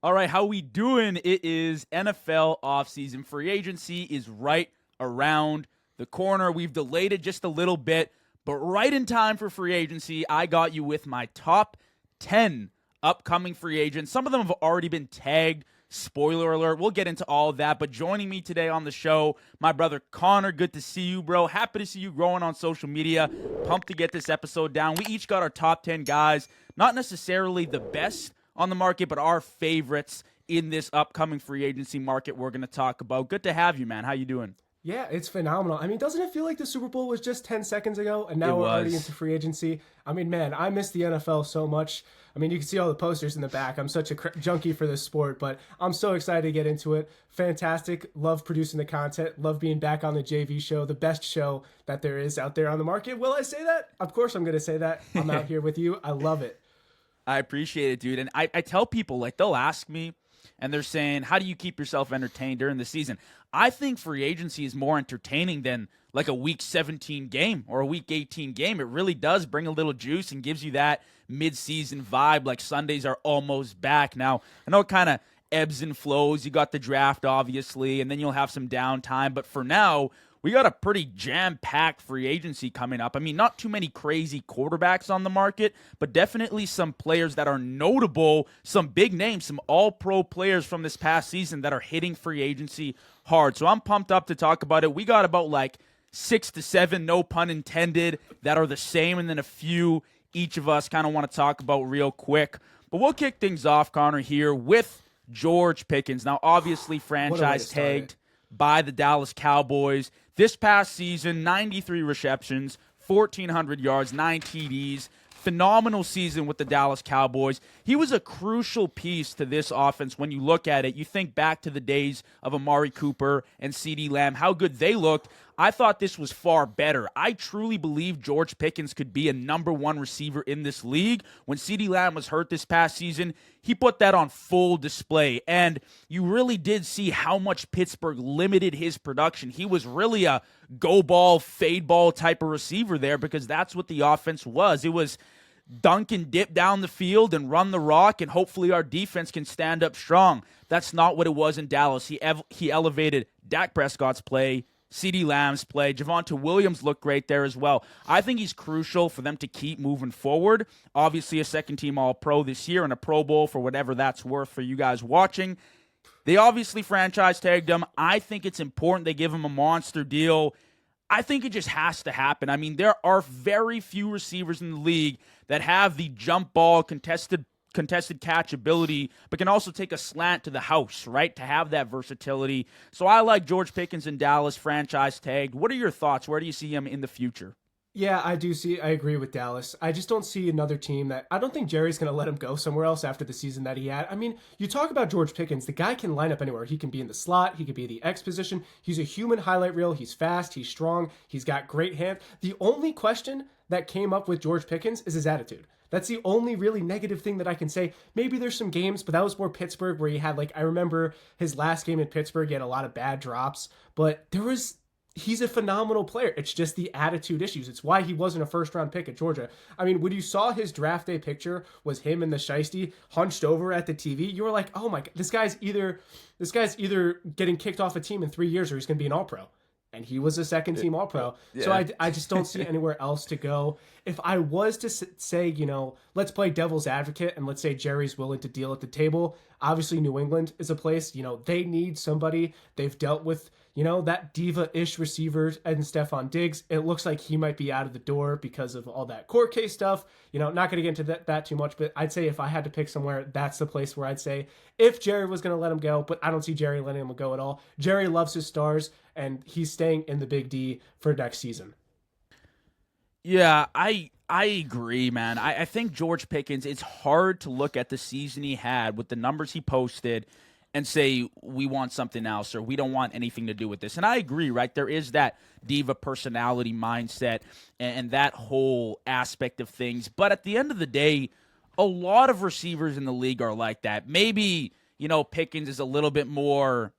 All right, how we doing? It is NFL offseason. Free agency is right around the corner. We've delayed it just a little bit, but right in time for free agency, I got you with my top 10 upcoming free agents. Some of them have already been tagged. Spoiler alert, we'll get into all of that. But joining me today on the show, my brother Connor. Good to see you, bro. Happy to see you growing on social media. Pumped to get this episode down. We each got our top 10 guys. Not necessarily the best on the market, but our favorites in this upcoming free agency market we're going to talk about. Good to have you, man. How you doing? Yeah, it's phenomenal. I mean, doesn't it feel like the Super Bowl was just 10 seconds ago and now we're already into free agency? I mean, man, I miss the NFL so much. I mean, you can see all the posters in the back. I'm such a junkie for this sport, but I'm so excited to get into it. Fantastic. Love producing the content. Love being back on the JV show, the best show that there is out there on the market. Will I say that? Of course I'm going to say that. I'm out here with you. I love it. I appreciate it, dude. And I tell people, like, they'll ask me, and they're saying, how do you keep yourself entertained during the season? I think free agency is more entertaining than like a week 17 game or a week 18 game. It really does bring a little juice and gives you that mid-season vibe, like Sundays are almost back. Now, I know it kind of ebbs and flows. You got the draft, obviously, and then you'll have some downtime. But for now, we got a pretty jam-packed free agency coming up. I mean, not too many crazy quarterbacks on the market, but definitely some players that are notable, some big names, some all-pro players from this past season that are hitting free agency hard. So I'm pumped up to talk about it. We got about like 6 to 7, no pun intended, that are the same, and then a few each of us kind of want to talk about real quick. But we'll kick things off, Connor, here with George Pickens. Now, obviously franchise tagged by the Dallas Cowboys. This past season, 93 receptions, 1,400 yards, 9 TDs. Phenomenal season with the Dallas Cowboys. He was a crucial piece to this offense. When you look at it, you think back to the days of Amari Cooper and CeeDee Lamb, how good they looked. I thought this was far better. I truly believe George Pickens could be a number one receiver in this league. When CeeDee Lamb was hurt this past season, he put that on full display. And you really did see how much Pittsburgh limited his production. He was really a go ball, fade ball type of receiver there because that's what the offense was. It was dunk and dip down the field and run the rock, and hopefully our defense can stand up strong. That's not what it was in Dallas. He elevated Dak Prescott's play, CeeDee Lamb's play. Javonte Williams looked great there as well. I think he's crucial for them to keep moving forward. Obviously a second-team All-Pro this year and a Pro Bowl for whatever that's worth for you guys watching. They obviously franchise tagged him. I think it's important they give him a monster deal. I think it just has to happen. I mean, there are very few receivers in the league that have the jump ball, contested catch ability, but can also take a slant to the house, right, to have that versatility. So I like George Pickens in Dallas, franchise tagged. What are your thoughts? Where do you see him in the future? Yeah, I agree with Dallas. I just don't see another team I don't think Jerry's going to let him go somewhere else after the season that he had. I mean, you talk about George Pickens, the guy can line up anywhere. He can be in the slot, he could be the X position. He's a human highlight reel. He's fast, he's strong, he's got great hands. The only question that came up with George Pickens is his attitude. That's the only really negative thing that I can say. Maybe there's some games, but that was more Pittsburgh where he had, I remember his last game in Pittsburgh, he had a lot of bad drops, but he's a phenomenal player. It's just the attitude issues. It's why he wasn't a first-round pick at Georgia. I mean, when you saw his draft day picture was him and the shiesty hunched over at the TV, you were like, oh my God, this guy's either getting kicked off a team in 3 years or he's going to be an All-Pro. And he was a second-team All-Pro. Yeah. So I just don't see anywhere else to go. If I was to say, let's play devil's advocate and let's say Jerry's willing to deal at the table, obviously New England is a place, they need somebody. They've dealt with, that diva-ish receiver and Stephon Diggs. It looks like he might be out of the door because of all that court case stuff. Not going to get into that too much, but I'd say if I had to pick somewhere, that's the place where I'd say if Jerry was going to let him go, but I don't see Jerry letting him go at all. Jerry loves his stars, and he's staying in the Big D for next season. Yeah, I agree, man. I think George Pickens, it's hard to look at the season he had with the numbers he posted and say, we want something else or we don't want anything to do with this. And I agree, right? There is that diva personality mindset and that whole aspect of things. But at the end of the day, a lot of receivers in the league are like that. Maybe, Pickens is a little bit more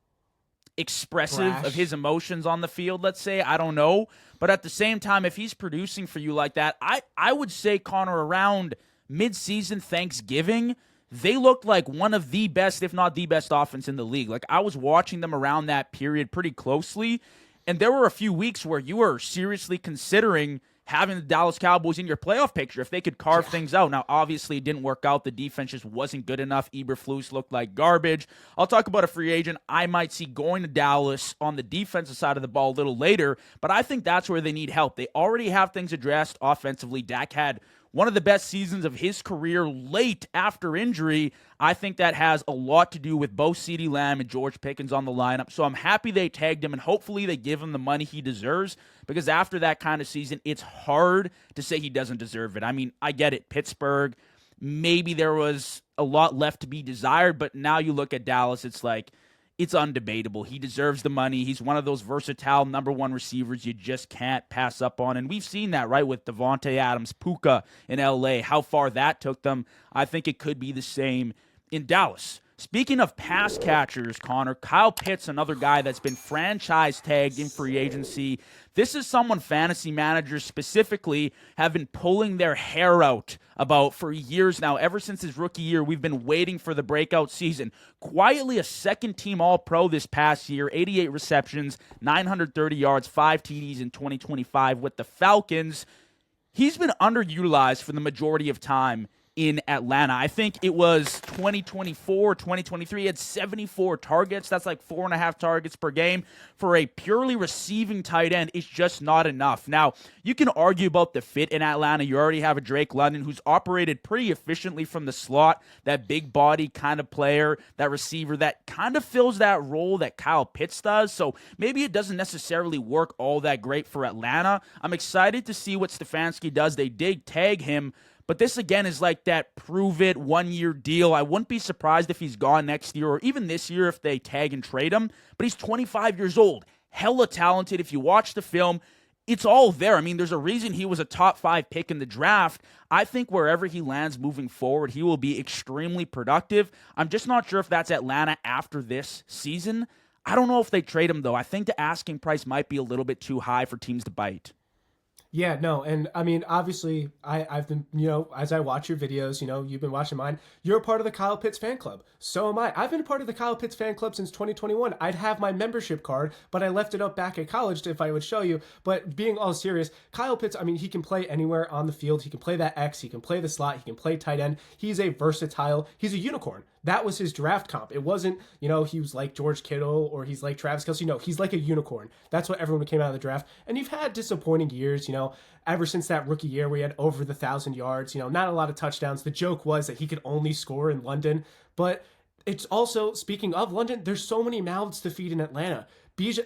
expressive of his emotions on the field, let's say. I don't know. But at the same time, if he's producing for you like that, I would say, Connor, around mid-season Thanksgiving, they looked like one of the best, if not the best offense in the league. Like, I was watching them around that period pretty closely, and there were a few weeks where you were seriously considering having the Dallas Cowboys in your playoff picture if they could carve things out. Now, obviously, it didn't work out. The defense just wasn't good enough. Eberflus looked like garbage. I'll talk about a free agent I might see going to Dallas on the defensive side of the ball a little later, but I think that's where they need help. They already have things addressed offensively. Dak had one of the best seasons of his career late after injury. I think that has a lot to do with both CeeDee Lamb and George Pickens on the lineup. So I'm happy they tagged him, and hopefully they give him the money he deserves, because after that kind of season, it's hard to say he doesn't deserve it. I mean, I get it. Pittsburgh, maybe there was a lot left to be desired, but now you look at Dallas, it's like, it's undebatable. He deserves the money. He's one of those versatile number one receivers you just can't pass up on. And we've seen that, right, with Devontae Adams, Puka in LA, how far that took them. I think it could be the same in Dallas. Speaking of pass catchers, Connor, Kyle Pitts, another guy that's been franchise tagged in free agency. This is someone fantasy managers specifically have been pulling their hair out about for years now. Ever since his rookie year, we've been waiting for the breakout season. Quietly a second-team All-Pro this past year, 88 receptions, 930 yards, 5 TDs in 2025 with the Falcons. He's been underutilized for the majority of time in Atlanta. I think it was 2024, 2023. He had 74 targets. That's like 4.5 targets per game. For a purely receiving tight end, it's just not enough. Now, you can argue about the fit in Atlanta. You already have a Drake London who's operated pretty efficiently from the slot, that big body kind of player, that receiver that kind of fills that role that Kyle Pitts does. So maybe it doesn't necessarily work all that great for Atlanta. I'm excited to see what Stefanski does. They did tag him, but this, again, is like that prove-it one-year deal. I wouldn't be surprised if he's gone next year or even this year if they tag and trade him. But he's 25 years old. Hella talented. If you watch the film, it's all there. I mean, there's a reason he was a top 5 pick in the draft. I think wherever he lands moving forward, he will be extremely productive. I'm just not sure if that's Atlanta after this season. I don't know if they trade him, though. I think the asking price might be a little bit too high for teams to bite. Yeah, no, and I mean, obviously, I've been, as I watch your videos, you've been watching mine, you're a part of the Kyle Pitts fan club. So am I. I've been a part of the Kyle Pitts fan club since 2021. I'd have my membership card, but I left it up back at college if I would show you. But being all serious, Kyle Pitts, I mean, he can play anywhere on the field. He can play that X, he can play the slot, he can play tight end. He's a unicorn. That was his draft comp. It wasn't, he was like George Kittle or he's like Travis Kelce. No, he's like a unicorn. That's what everyone came out of the draft. And you've had disappointing years, ever since that rookie year where he had over the 1,000 yards, not a lot of touchdowns. The joke was that he could only score in London. But it's also, speaking of London, there's so many mouths to feed in Atlanta.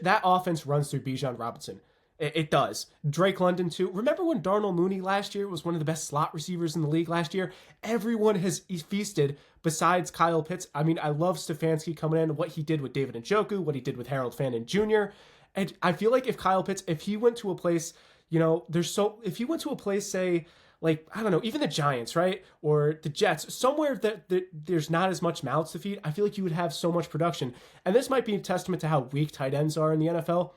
That offense runs through Bijan Robinson. It does. Drake London, too. Remember when Darnell Mooney last year was one of the best slot receivers in the league last year? Everyone has feasted besides Kyle Pitts. I mean, I love Stefanski coming in, what he did with David Njoku, what he did with Harold Fannin Jr. And I feel like if Kyle Pitts, if he went to a place, if he went to a place, say, like, I don't know, even the Giants, right? Or the Jets, somewhere that there's not as much mouths to feed, I feel like you would have so much production. And this might be a testament to how weak tight ends are in the NFL.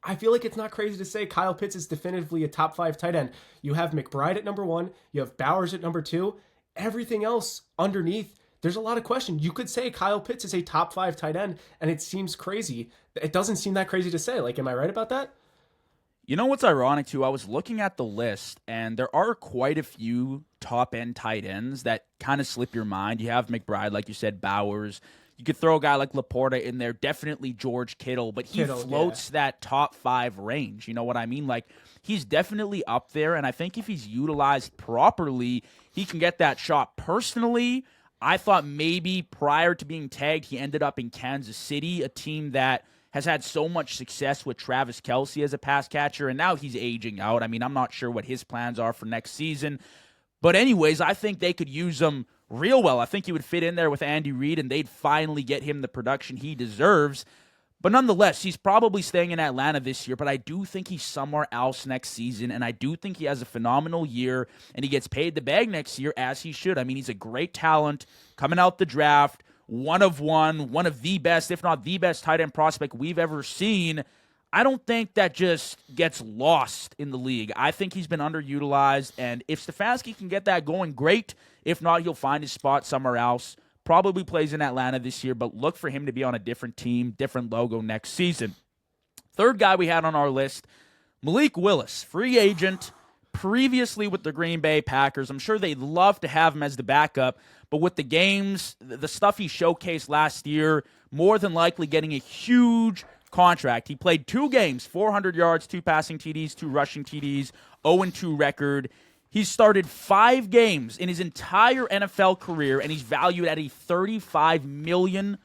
I feel like it's not crazy to say Kyle Pitts is definitively a top 5 tight end. You have McBride at number 1. You have Bowers at number 2. Everything else underneath, there's a lot of question. You could say Kyle Pitts is a top 5 tight end, and it seems crazy. It doesn't seem that crazy to say. Like, am I right about that? You know what's ironic, too? I was looking at the list, and there are quite a few top-end tight ends that kind of slip your mind. You have McBride, like you said, Bowers. You could throw a guy like Laporta in there, definitely George Kittle, but he floats that top 5 range. You know what I mean? Like, he's definitely up there, and I think if he's utilized properly, he can get that shot. Personally, I thought maybe prior to being tagged, he ended up in Kansas City, a team that has had so much success with Travis Kelce as a pass catcher, and now he's aging out. I mean, I'm not sure what his plans are for next season. But anyways, I think they could use him real well. I think he would fit in there with Andy Reid, and they'd finally get him the production he deserves. But nonetheless, he's probably staying in Atlanta this year, but I do think he's somewhere else next season, and I do think he has a phenomenal year, and he gets paid the bag next year, as he should. I mean, he's a great talent coming out the draft, one of the best, if not the best tight end prospect we've ever seen. I don't think that just gets lost in the league. I think he's been underutilized, and if Stefanski can get that going, great. If not, he'll find his spot somewhere else. Probably plays in Atlanta this year, but look for him to be on a different team, different logo next season. Third guy we had on our list, Malik Willis, free agent, previously with the Green Bay Packers. I'm sure they'd love to have him as the backup, but with the games, the stuff he showcased last year, more than likely getting a huge contract. He played 2 games, 400 yards, 2 passing TDs, 2 rushing TDs, 0-2 record. He's started 5 games in his entire NFL career, and he's valued at a $35 million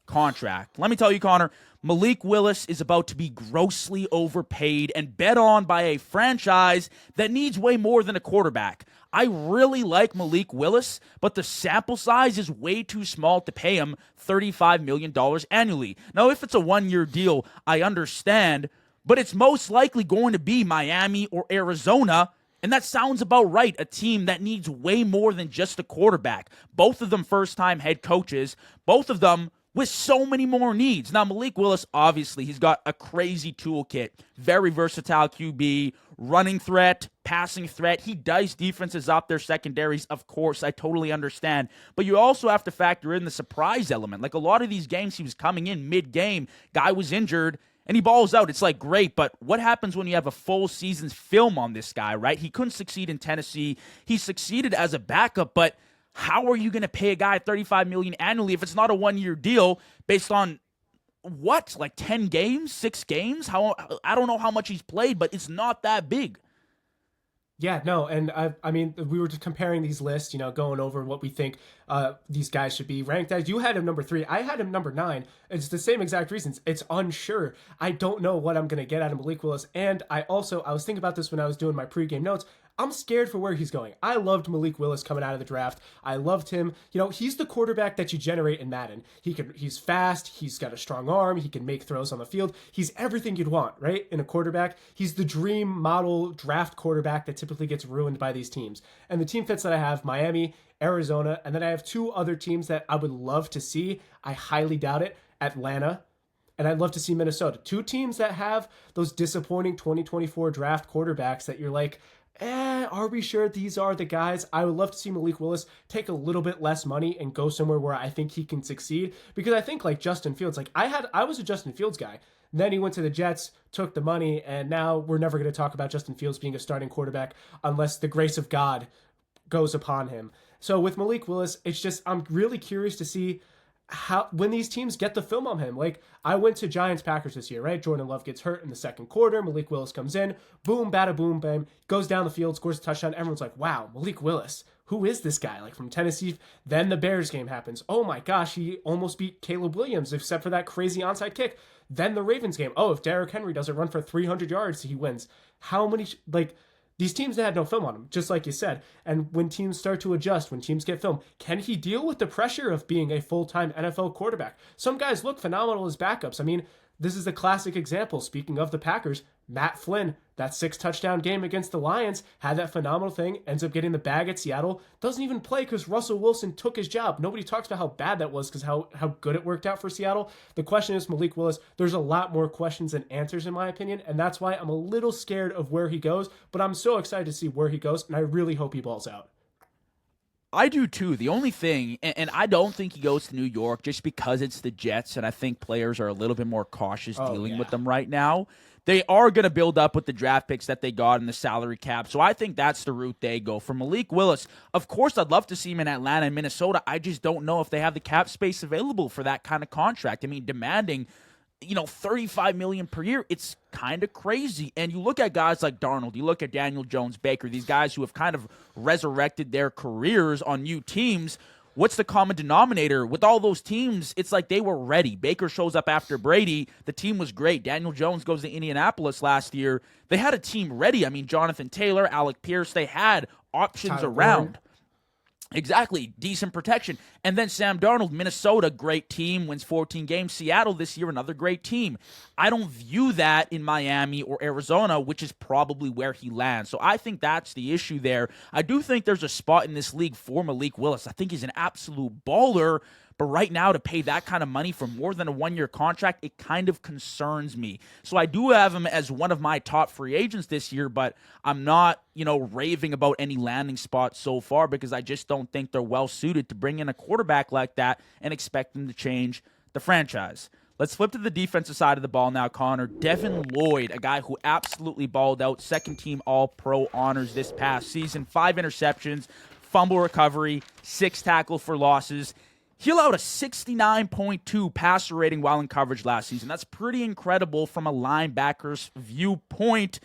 contract. Let me tell you, Connor, Malik Willis is about to be grossly overpaid and bet on by a franchise that needs way more than a quarterback. I really like Malik Willis, but the sample size is way too small to pay him $35 million annually. Now, if it's a 1-year deal, I understand, but it's most likely going to be Miami or Arizona, and that sounds about right, a team that needs way more than just a quarterback. Both of them first-time head coaches, both of them with so many more needs. Now, Malik Willis, obviously, he's got a crazy toolkit. Very versatile QB, running threat, passing threat. He dice defenses up their secondaries, of course. I totally understand. But you also have to factor in the surprise element. Like a lot of these games, he was coming in mid-game. Guy was injured, and he balls out. It's like, great, but what happens when you have a full season's film on this guy, right? He couldn't succeed in Tennessee. He succeeded as a backup, but how are you going to pay a guy $35 million annually if it's not a 1-year deal based on what, like 10 games, 6 games? I don't know how much he's played, but it's not that big. Yeah, no, and I mean, we were just comparing these lists, going over what we think these guys should be ranked as. You had him number 3. I had him number 9. It's the same exact reasons. It's unsure. I don't know what I'm going to get out of Malik Willis. And I was thinking about this when I was doing my pregame notes. I'm scared for where he's going. I loved Malik Willis coming out of the draft. I loved him. He's the quarterback that you generate in Madden. He's fast. He's got a strong arm. He can make throws on the field. He's everything you'd want, right? In a quarterback. He's the dream model draft quarterback that typically gets ruined by these teams. And the team fits that I have, Miami, Arizona, and then I have 2 other teams that I would love to see. I highly doubt it. Atlanta, and I'd love to see Minnesota. 2 teams that have those disappointing 2024 draft quarterbacks that you're like, are we sure these are the guys? I would love to see Malik Willis take a little bit less money and go somewhere where I think he can succeed. Because I think like Justin Fields, like I was a Justin Fields guy. Then he went to the Jets, took the money, and now we're never going to talk about Justin Fields being a starting quarterback unless the grace of God goes upon him. So with Malik Willis, it's just, I'm really curious to see when these teams get the film on him. Like, I went to Giants-Packers this year, right? Jordan Love gets hurt in the second quarter. Malik Willis comes in. Boom, bada, boom, bam. Goes down the field, scores a touchdown. Everyone's like, wow, Malik Willis. Who is this guy? Like, from Tennessee. Then the Bears game happens. Oh, my gosh, he almost beat Caleb Williams, except for that crazy onside kick. Then the Ravens game. Oh, if Derrick Henry doesn't run for 300 yards, he wins. How many, these teams that had no film on him, just like you said. And when teams start to adjust, when teams get film, can he deal with the pressure of being a full-time NFL quarterback? Some guys look phenomenal as backups. I mean, this is the classic example. Speaking of the Packers, Matt Flynn, that 6-touchdown game against the Lions, had that phenomenal thing, ends up getting the bag at Seattle, doesn't even play because Russell Wilson took his job. Nobody talks about how bad that was because how good it worked out for Seattle. The question is, Malik Willis, there's a lot more questions than answers in my opinion, and that's why I'm a little scared of where he goes, but I'm so excited to see where he goes, and I really hope he balls out. I do too. The only thing, and I don't think he goes to New York just because it's the Jets, and I think players are a little bit more cautious dealing with them right now. They are going to build up with the draft picks that they got in the salary cap, so I think that's the route they go. For Malik Willis, of course, I'd love to see him in Atlanta and Minnesota. I just don't know if they have the cap space available for that kind of contract. I mean, demanding $35 million per year, it's kind of crazy. And you look at guys like Darnold, you look at Daniel Jones, Baker, these guys who have kind of resurrected their careers on new teams. What's the common denominator? With all those teams, it's like they were ready. Baker shows up after Brady. The team was great. Daniel Jones goes to Indianapolis last year. They had a team ready. I mean, Jonathan Taylor, Alec Pierce, they had options Tyler around. Boyd. Exactly. Decent protection. And then Sam Darnold, Minnesota, great team, wins 14 games. Seattle this year, another great team. I don't view that in Miami or Arizona, which is probably where he lands. So I think that's the issue there. I do think there's a spot in this league for Malik Willis. I think he's an absolute baller, But right now, to pay that kind of money for more than a 1-year contract, it kind of concerns me. So I do have him as one of my top free agents this year, but I'm not, raving about any landing spots so far because I just don't think they're well suited to bring in a quarterback like that and expect them to change the franchise. Let's flip to the defensive side of the ball now, Connor. Devin Lloyd, a guy who absolutely balled out, second-team All-Pro honors this past season, 5 interceptions, fumble recovery, 6 tackles for losses. He allowed a 69.2 passer rating while in coverage last season. That's pretty incredible from a linebacker's viewpoint.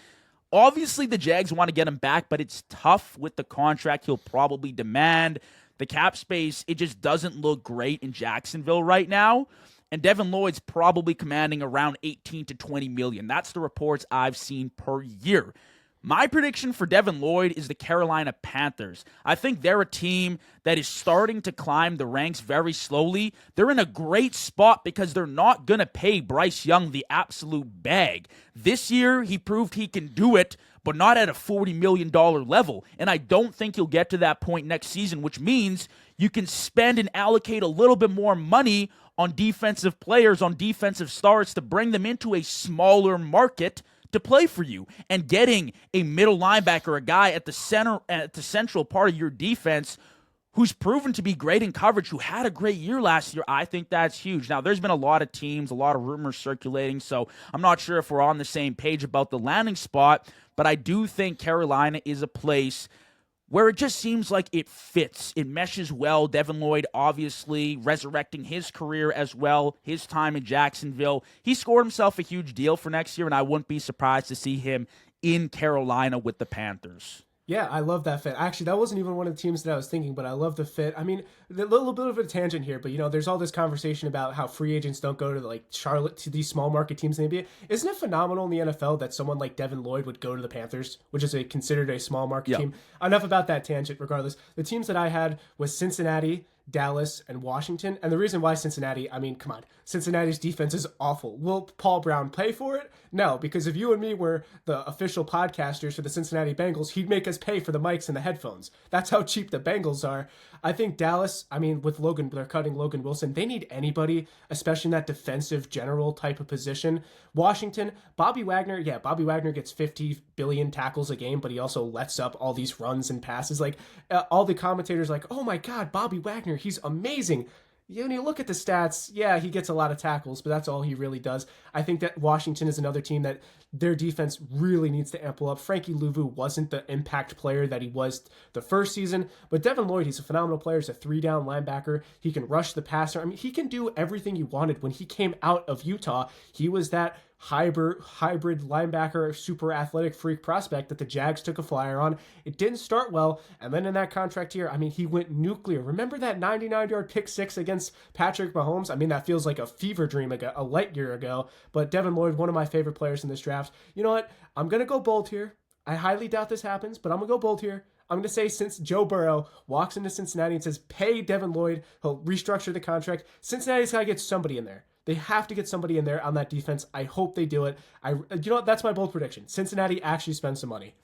Obviously, the Jags want to get him back, but it's tough with the contract he'll probably demand. The cap space, it just doesn't look great in Jacksonville right now. And Devin Lloyd's probably commanding around 18 to 20 million. That's the reports I've seen per year. My prediction for Devin Lloyd is the Carolina Panthers. I think they're a team that is starting to climb the ranks very slowly. They're in a great spot because they're not going to pay Bryce Young the absolute bag. This year, he proved he can do it, but not at a $40 million level. And I don't think he'll get to that point next season, which means you can spend and allocate a little bbit more money on defensive players, on defensive starts to bring them into a smaller market to play for you. And getting a middle linebacker, a guy at the central part of your defense who's proven to be great in coverage, who had a great year last year, I think that's huge. Now, there's been a lot of teams, a lot of rumors circulating, so I'm not sure if we're on the same page about the landing spot, but I do think Carolina is a place where it just seems like it fits. It meshes well. Devin Lloyd, obviously, resurrecting his career as well, his time in Jacksonville. He scored himself a huge deal for next year, and I wouldn't be surprised to see him in Carolina with the Panthers. Yeah, I love that fit. Actually, that wasn't even one of the teams that I was thinking, but I love the fit. I mean, a little bit of a tangent here, but there's all this conversation about how free agents don't go to Charlotte, to these small market teams in the NBA. Isn't it phenomenal in the NFL that someone like Devin Lloyd would go to the Panthers, which is considered a small market team? Enough about that tangent. Regardless, the teams that I had was Cincinnati, Dallas, and Washington. And the reason why Cincinnati, I mean, come on, Cincinnati's defense is awful. Will Paul Brown pay for it? No, because if you and me were the official podcasters for the Cincinnati Bengals, he'd make us pay for the mics and the headphones. That's how cheap the Bengals are. I think Dallas, with they're cutting Logan Wilson. They need anybody, especially in that defensive general type of position. Washington, Bobby Wagner gets 50 billion tackles a game, but he also lets up all these runs and passes. All the commentators oh my God, Bobby Wagner, he's amazing. When you look at the stats, yeah, he gets a lot of tackles, but that's all he really does. I think that Washington is another team that their defense really needs to amp up. Frankie Louvu wasn't the impact player that he was the first season, but Devin Lloyd, he's a phenomenal player. He's a 3-down linebacker. He can rush the passer. He can do everything he wanted. When he came out of Utah, he was that hybrid linebacker, super athletic freak prospect that the Jags took a flyer on. It didn't start well, and then in that contract year, he went nuclear. Remember that 99-yard pick six against Patrick Mahomes? That feels like a fever dream ago, a light year ago, but Devin Lloyd, one of my favorite players in this draft. You know what? I'm going to go bold here. I highly doubt this happens, but I'm going to go bold here. I'm going to say since Joe Burrow walks into Cincinnati and says, pay Devin Lloyd, he'll restructure the contract, Cincinnati's got to get somebody in there. They have to get somebody in there on that defense. I hope they do it. That's my bold prediction. Cincinnati actually spends some money.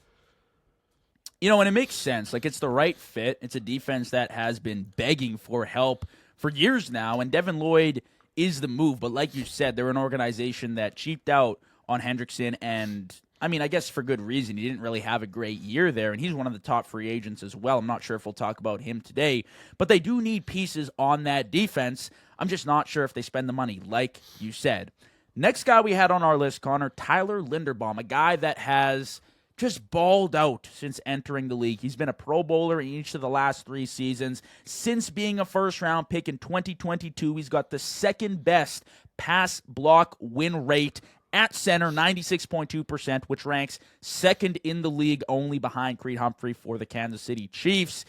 And it makes sense. It's the right fit. It's a defense that has been begging for help for years now, and Devin Lloyd is the move. But like you said, they're an organization that cheaped out on Hendrickson, and I guess for good reason. He didn't really have a great year there, and he's one of the top free agents as well. I'm not sure if we'll talk about him today, but they do need pieces on that defense. I'm just not sure if they spend the money, like you said. Next guy we had on our list, Connor, Tyler Linderbaum, a guy that has just balled out since entering the league. He's been a Pro Bowler in each of the last 3 seasons. Since being a first-round pick in 2022, he's got the second best pass block win rate at center, 96.2%, which ranks second in the league, only behind Creed Humphrey for the Kansas City Chiefs.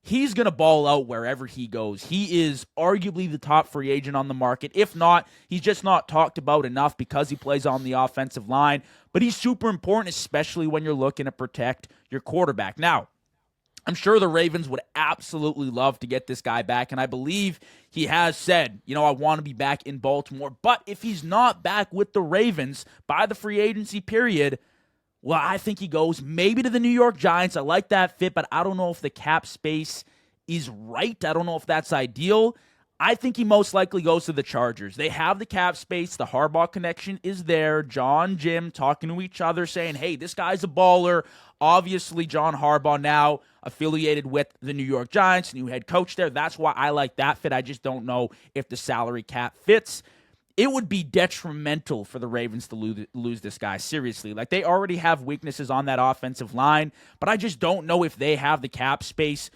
He's going to ball out wherever he goes. He is arguably the top free agent on the market. If not, he's just not talked about enough because he plays on the offensive line. But he's super important, especially when you're looking to protect your quarterback. Now, I'm sure the Ravens would absolutely love to get this guy back, and I believe he has said, I want to be back in Baltimore. But if he's not back with the Ravens by the free agency period, well, I think he goes maybe to the New York Giants. I like that fit, but I don't know if the cap space is right. I don't know if that's ideal. I think he most likely goes to the Chargers. They have the cap space. The Harbaugh connection is there. John, Jim talking to each other saying, hey, this guy's a baller. Obviously, John Harbaugh now affiliated with the New York Giants, new head coach there. That's why I like that fit. I just don't know if the salary cap fits. It would be detrimental for the Ravens to lose this guy, seriously. Like, they already have weaknesses on that offensive line, but I just don't know if they have the cap space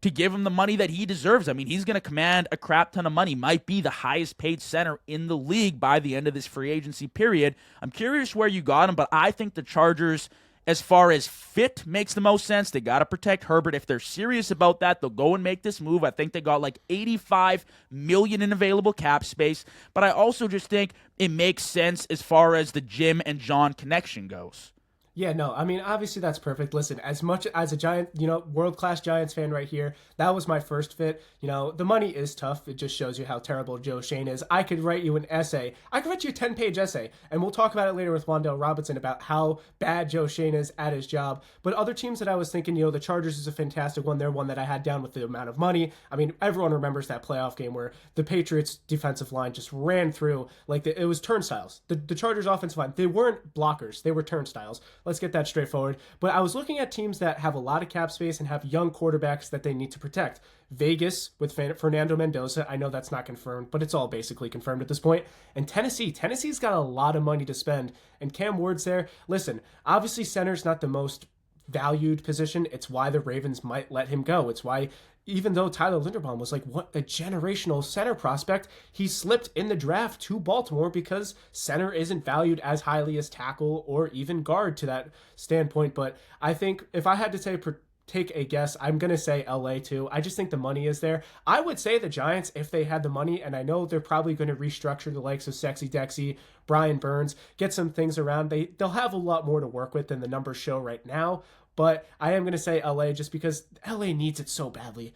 to give him the money that he deserves. I mean, he's going to command a crap ton of money, might be the highest paid center in the league by the end of this free agency period. I'm curious where you got him, but I think the Chargers, as far as fit, makes the most sense. They got to protect Herbert. If they're serious about that, they'll go and make this move. I think they got like $85 million in available cap space, but I also just think it makes sense as far as the Jim and John connection goes. Yeah, no, I mean, obviously that's perfect. Listen, as much as a Giant, world-class Giants fan right here, that was my first fit. The money is tough. It just shows you how terrible Joe Schoen is. I could write you an essay. I could write you a 10-page essay, and we'll talk about it later with Wan'Dale Robinson about how bad Joe Schoen is at his job. But other teams that I was thinking, the Chargers is a fantastic one. They're one that I had down with the amount of money. I mean, everyone remembers that playoff game where the Patriots defensive line just ran through, it was turnstiles. The Chargers offensive line, they weren't blockers. They were turnstiles. Let's get that straightforward. But I was looking at teams that have a lot of cap space and have young quarterbacks that they need to protect. Vegas with Fernando Mendoza. I know that's not confirmed, but it's all basically confirmed at this point. And Tennessee. Tennessee's got a lot of money to spend. And Cam Ward's there. Listen, obviously center's not the most valued position. It's why the Ravens might let him go. It's why, even though Tyler Linderbaum was what a generational center prospect, he slipped in the draft to Baltimore because center isn't valued as highly as tackle or even guard to that standpoint. But I think if I had to take a guess, I'm going to say LA too. I just think the money is there. I would say the Giants, if they had the money, and I know they're probably going to restructure the likes of Sexy Dexy, Brian Burns, get some things around. They'll have a lot more to work with than the numbers show right now. But I am going to say LA just because LA needs it so badly.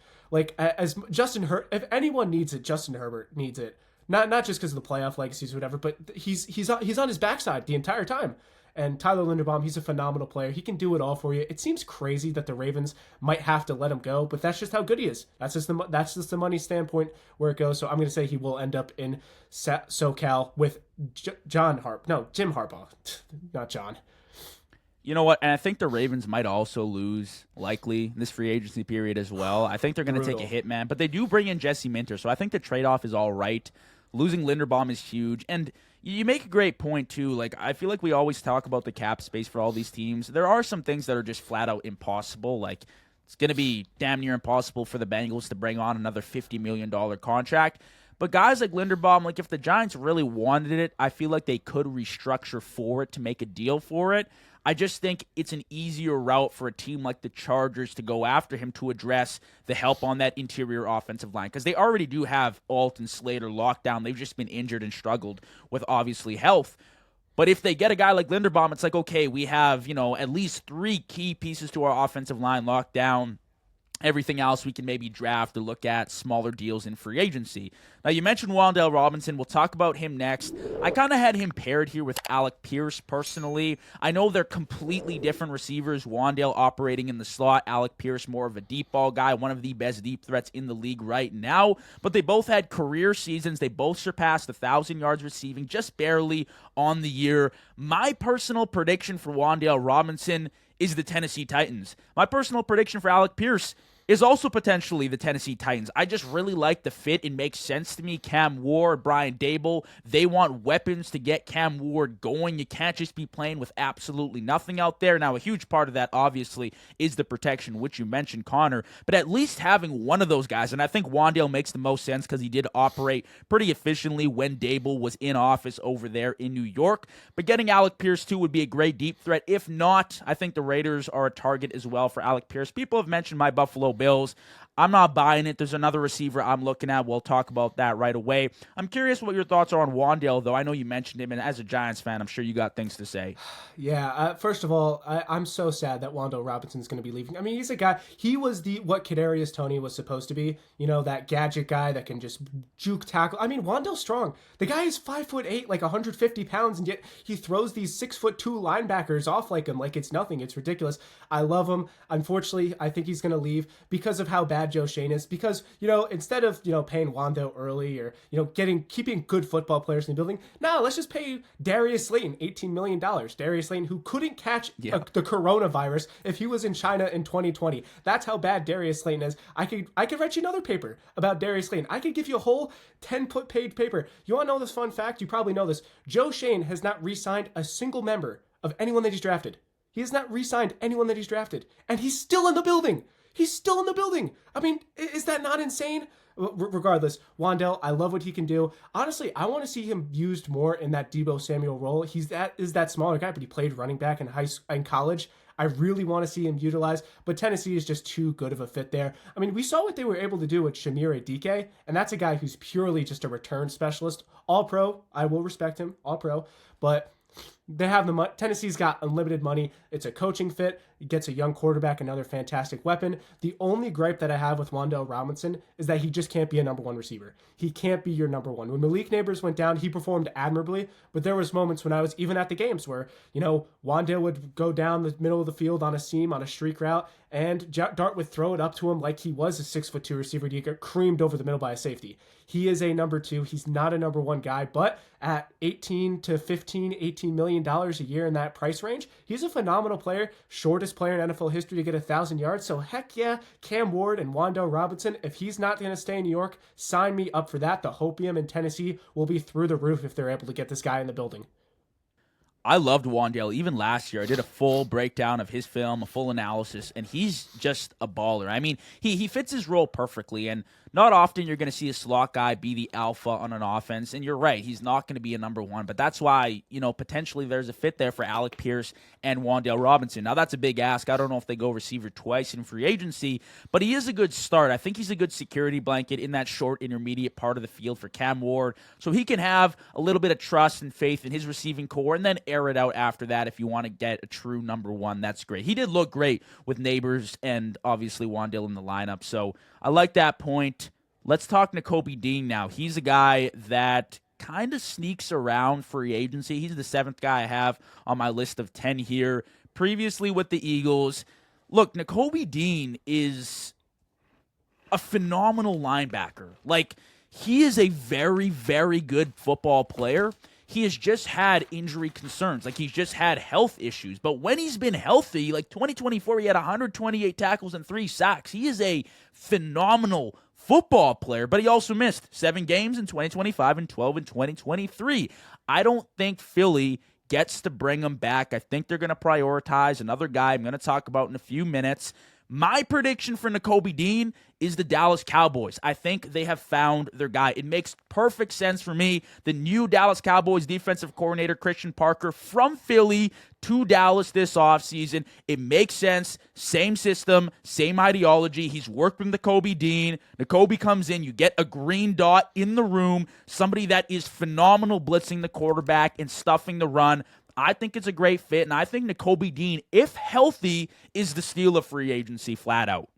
As if anyone needs it, Justin Herbert needs it. Not just because of the playoff legacies or whatever, but he's on his backside the entire time. And Tyler Linderbaum, he's a phenomenal player. He can do it all for you. It seems crazy that the Ravens might have to let him go, but that's just how good he is. That's just the money standpoint where it goes. So I'm going to say he will end up in SoCal with Jim Harbaugh, not John. You know what? And I think the Ravens might also lose, likely, this free agency period as well. I think they're going to take a hit, man. But they do bring in Jesse Minter, so I think the trade-off is all right. Losing Linderbaum is huge. And you make a great point, too. I feel like we always talk about the cap space for all these teams. There are some things that are just flat-out impossible. It's going to be damn near impossible for the Bengals to bring on another $50 million contract. But guys like Linderbaum, if the Giants really wanted it, I feel like they could restructure for it to make a deal for it. I just think it's an easier route for a team like the Chargers to go after him to address the help on that interior offensive line, because they already do have Alton Slater locked down. They've just been injured and struggled with, obviously, health. But if they get a guy like Linderbaum, it's okay, we have, at least 3 key pieces to our offensive line locked down. Everything else we can maybe draft or look at smaller deals in free agency. Now, you mentioned Wan'Dale Robinson. We'll talk about him next. I kind of had him paired here with Alec Pierce personally. I know they're completely different receivers. Wan'Dale operating in the slot. Alec Pierce more of a deep ball guy, one of the best deep threats in the league right now. But they both had career seasons. They both surpassed 1,000 yards receiving, just barely on the year. My personal prediction for Wan'Dale Robinson is the Tennessee Titans. My personal prediction for Alec Pierce is also potentially the Tennessee Titans. I just really like the fit. It makes sense to me. Cam Ward, Brian Dable, they want weapons to get Cam Ward going. You can't just be playing with absolutely nothing out there. Now, a huge part of that, obviously, is the protection, which you mentioned, Connor, but at least having one of those guys, and I think Wan'Dale makes the most sense because he did operate pretty efficiently when Dable was in office over there in New York, but getting Alec Pierce, too, would be a great deep threat. If not, I think the Raiders are a target as well for Alec Pierce. People have mentioned my Buffalo Bills. I'm not buying it. There's another receiver I'm looking at. We'll talk about that right away. I'm curious what your thoughts are on Wan'Dale, though. I know you mentioned him, and as a Giants fan, I'm sure you got things to say. Yeah, first of all, I'm so sad that Wan'Dale Robinson's going to be leaving. I mean, he's a guy, he was what Kadarius Toney was supposed to be, that gadget guy that can just juke tackle. I mean, Wan'Dale's strong. The guy is 5'8", 150 pounds, and yet he throws these 6'2" linebackers off him like it's nothing. It's ridiculous. I love him. Unfortunately, I think he's going to leave because of how bad bad Joe Schoen is because, instead of, paying Wan'Dale early or, keeping good football players in the building, let's just pay Darius Slayton $18 million. Darius Slayton, who couldn't catch the coronavirus if he was in China in 2020. That's how bad Darius Slayton is. I could write you another paper about Darius Slayton. I could give you a whole 10-page paper. You want to know this fun fact? You probably know this. Joe Schoen has not re-signed a single member of anyone that he's drafted. He has not re-signed anyone that he's drafted. And he's still in the building. He's still in the building. I mean, is that not insane? Regardless, Wan'Dale, I love what he can do. Honestly, I want to see him used more in that Deebo Samuel role. Is that smaller guy, but he played running back in college. I really want to see him utilized, but Tennessee is just too good of a fit there. I mean, we saw what they were able to do with Shamir Adike, and that's a guy who's purely just a return specialist. All pro. I will respect him. All pro. But they have the money. Tennessee's got unlimited money. It's a coaching fit. It gets a young quarterback, another fantastic weapon. The only gripe that I have with Wan'Dale Robinson is that he just can't be a number one receiver. He can't be your number one. When Malik Neighbors went down, he performed admirably, but there was moments when I was even at the games where, Wan'Dale would go down the middle of the field on a seam, on a streak route, and Dart would throw it up to him like he was a 6'2" receiver to get creamed over the middle by a safety. He is a number two. He's not a number one guy, but at $18 million a year in that price range, he's a phenomenal player, shortest player in NFL history to get 1,000 yards. So heck yeah, Cam Ward and Wan'Dale Robinson, if he's not going to stay in New York, sign me up for that. The hopium in Tennessee will be through the roof if they're able to get this guy in the building. I loved Wan'Dale. Even last year, I did a full breakdown of his film, a full analysis, and he's just a baller. I mean, he fits his role perfectly, and not often you're going to see a slot guy be the alpha on an offense, and you're right, he's not going to be a number one, but that's why, potentially there's a fit there for Alec Pierce and Wan'Dale Robinson. Now, that's a big ask. I don't know if they go receiver twice in free agency, but he is a good start. I think he's a good security blanket in that short intermediate part of the field for Cam Ward, so he can have a little bit of trust and faith in his receiving core, and then air it out after that if you want to get a true number one. That's great. He did look great with Neighbors and obviously Wan'Dale in the lineup, so I like that point. Let's talk Nakobe Dean now. He's a guy that kind of sneaks around free agency. He's the 7th guy I have on my list of 10 here. Previously with the Eagles. Look, Nakobe Dean is a phenomenal linebacker. Like, he is a very, very good football player. He has just had injury concerns. Like, he's just had health issues. But when he's been healthy, like 2024, he had 128 tackles and 3 sacks. He is a phenomenal football player, but he also missed 7 games in 2025 and 12 in 2023. I don't think Philly gets to bring him back. I think they're going to prioritize another guy I'm going to talk about in a few minutes. My prediction for Nakobe Dean is the Dallas Cowboys. I think they have found their guy. It makes perfect sense for me. The new Dallas Cowboys defensive coordinator, Christian Parker, from Philly to Dallas this offseason. It makes sense. Same system, same ideology. He's worked with Nakobe Dean. Nakobe comes in. You get a green dot in the room, somebody that is phenomenal blitzing the quarterback and stuffing the run. I think it's a great fit, and I think Nakobe Dean, if healthy, is the steal of free agency flat out.